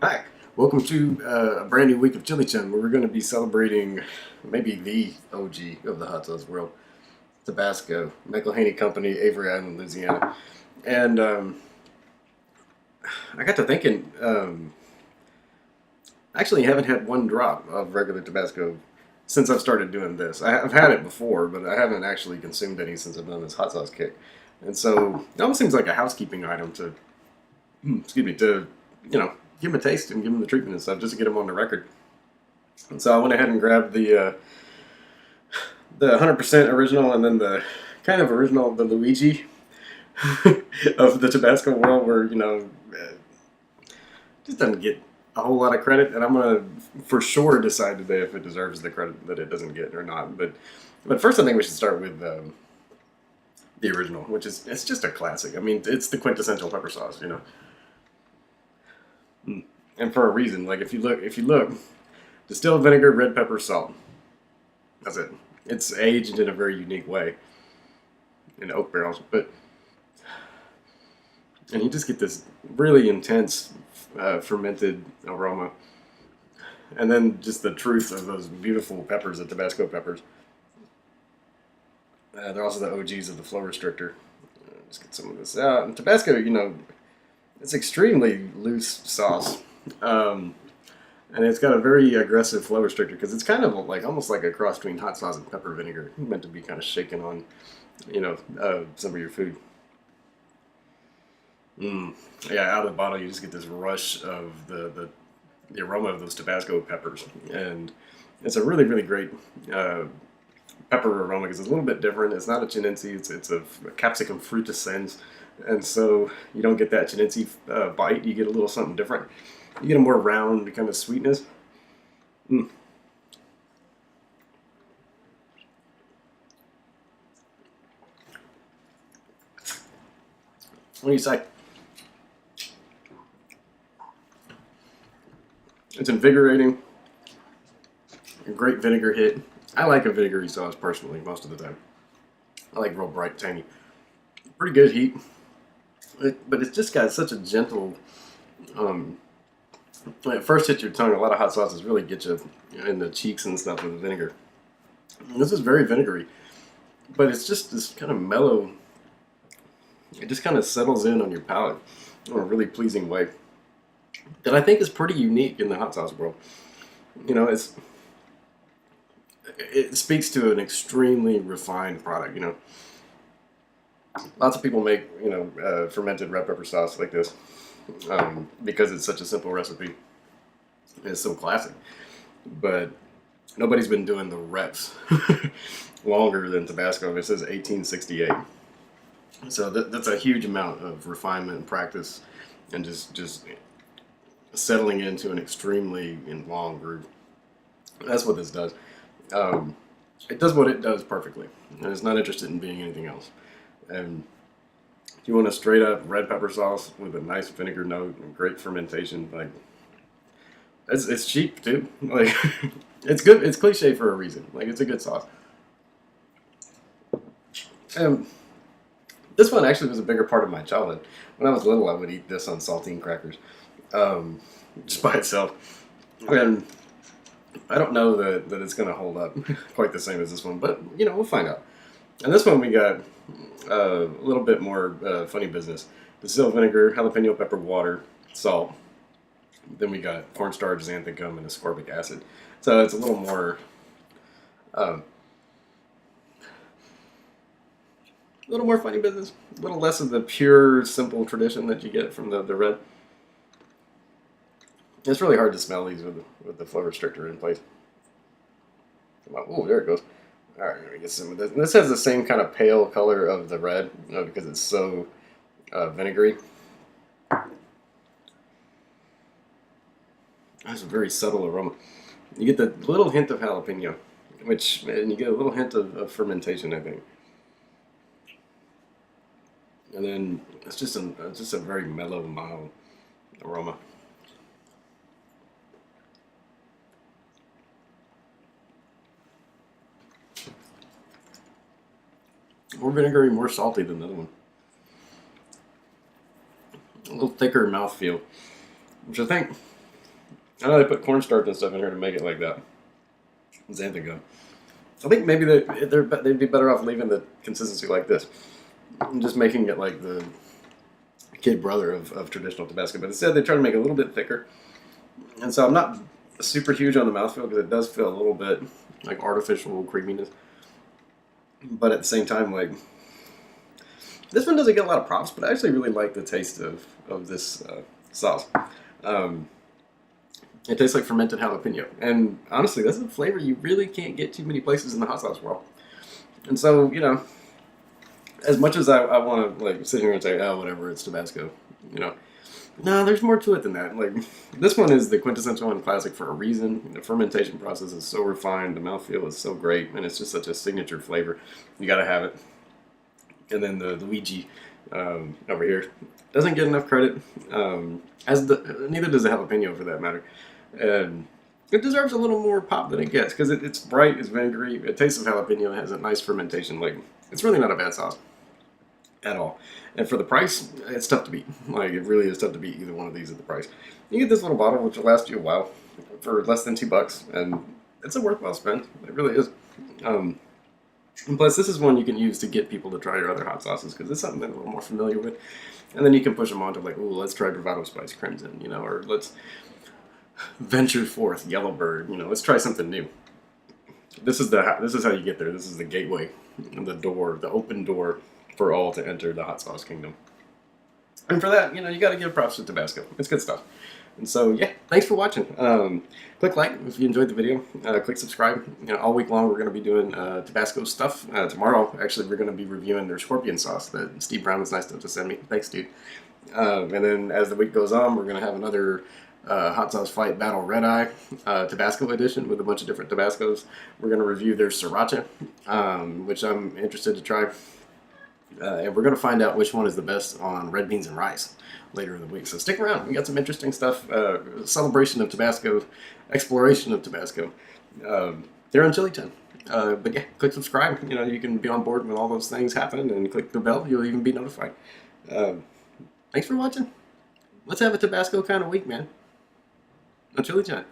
Hi, welcome to a brand new week of Chili Chin, where we're going to be celebrating maybe the OG of the hot sauce world, Tabasco, McElhaney Company, Avery Island, Louisiana. And I got to thinking, I actually haven't had one drop of regular Tabasco since I've started doing this. I've had it before, but I haven't actually consumed any since I've done this hot sauce kick. And so it almost seems like a housekeeping item to, excuse me, to, give them a taste and give them the treatment and stuff just to get them on the record. And so I went ahead and grabbed the 100% original and then the kind of original, the Luigi of the Tabasco world, where just doesn't get a whole lot of credit, and I'm gonna for sure decide today if it deserves the credit that it doesn't get or not. But first, I think we should start with the original, which is it's just a classic. I mean, it's the quintessential pepper sauce. And for a reason. Like if you look, distilled vinegar, red pepper, salt. That's it. It's aged in a very unique way in oak barrels, and you just get this really intense fermented aroma, and then just the truth of those beautiful peppers, the Tabasco peppers. They're also the OGs of the flow restrictor. Let's get some of this out. And Tabasco, it's extremely loose sauce, and it's got a very aggressive flow restrictor because it's kind of like almost like a cross between hot sauce and pepper vinegar, meant to be kind of shaken on, some of your food. Yeah, out of the bottle, you just get this rush of the aroma of those Tabasco peppers, and it's a really really great pepper aroma because it's a little bit different. It's not a chinense; it's a capsicum fruitescens, and so you don't get that chinense bite. You get a little something different. You get a more round kind of sweetness. Mm. What do you say? It's invigorating. A great vinegar hit. I like a vinegary sauce personally most of the time. I like real bright, tangy. Pretty good heat. But it's just got such a gentle. When it first hits your tongue, a lot of hot sauces really get you in the cheeks and stuff with the vinegar. And this is very vinegary, but it's just this kind of mellow. It just kind of settles in on your palate in a really pleasing way that I think is pretty unique in the hot sauce world. It speaks to an extremely refined product. Lots of people make fermented red pepper sauce like this because it's such a simple recipe. It's so classic, but nobody's been doing the reps longer than Tabasco. It says 1868, so that's a huge amount of refinement and practice, and just settling into an extremely long groove. That's what this does. It does what it does perfectly, and it's not interested in being anything else. And if you want a straight up red pepper sauce with a nice vinegar note and great fermentation, like it's cheap too. Like it's good. It's cliche for a reason. Like it's a good sauce. And this one actually was a bigger part of my childhood. When I was little, I would eat this on saltine crackers, just by itself. And I don't know that it's going to hold up quite the same as this one, but we'll find out. And this one we got a little bit more funny business. Distilled vinegar, jalapeno pepper water, salt. Then we got cornstarch, xanthan and ascorbic acid. So it's a little more, funny business. A little less of the pure, simple tradition that you get from the red. It's really hard to smell these with the flow restrictor in place. Oh, there it goes. All right, let me get some of this. And this has the same kind of pale color of the red, because it's so vinegary. That's a very subtle aroma. You get the little hint of jalapeno, and you get a little hint of fermentation, I think. And then it's just a very mellow, mild aroma. More vinegary, more salty than the other one. A little thicker mouthfeel, which I think I know they put cornstarch and stuff in here to make it like that. Xanthan. I think maybe they'd be better off leaving the consistency like this, and just making it like the kid brother of traditional Tabasco. But instead, they try to make it a little bit thicker. And so I'm not super huge on the mouthfeel because it does feel a little bit like artificial creaminess. But at the same time, like, this one doesn't get a lot of props, but I actually really like the taste of this sauce. It tastes like fermented jalapeno. And honestly, that's a flavor you really can't get too many places in the hot sauce world. And so, you know, as much as I want to like sit here and say, oh, whatever, it's Tabasco, you know, no, there's more to it than that. Like, this one is the quintessential and classic for a reason. The fermentation process is so refined, the mouthfeel is so great, and it's just such a signature flavor. You gotta have it. And then the Luigi over here doesn't get enough credit, neither does the jalapeno for that matter. And it deserves a little more pop than it gets because it's bright, it's vinegary, it tastes of jalapeno, it has a nice fermentation. Like, it's really not a bad sauce at all. And for the price, it's tough to beat. Like, it really is tough to beat either one of these at the price. You get this little bottle, which will last you a while, for less than $2, and it's a worthwhile spend. It really is. And plus, this is one you can use to get people to try your other hot sauces because it's something they're a little more familiar with. And then you can push them on to like, ooh, let's try Bravado Spice Crimson, you know, or let's venture forth Yellowbird, you know, let's try something new. This is how you get there. This is the gateway, the door, the open door for all to enter the hot sauce kingdom. And for that, you know, you got to give props to Tabasco. It's good stuff. And so, yeah, thanks for watching. Click like if you enjoyed the video. Click subscribe. You know, all week long we're going to be doing Tabasco stuff. Tomorrow, actually, we're going to be reviewing their scorpion sauce that Steve Brown was nice enough to send me. Thanks, dude. And then as the week goes on, we're going to have another Hot Sauce Fight Battle Red Eye Tabasco edition with a bunch of different Tabascos. We're going to review their sriracha, which I'm interested to try. And we're going to find out which one is the best on red beans and rice later in the week. So stick around. We got some interesting stuff. Celebration of Tabasco, exploration of Tabasco. They're on Chili Town. But yeah, click subscribe. You know, you can be on board when all those things happen, and click the bell. You'll even be notified. Thanks for watching. Let's have a Tabasco kind of week, man. On Chili Town.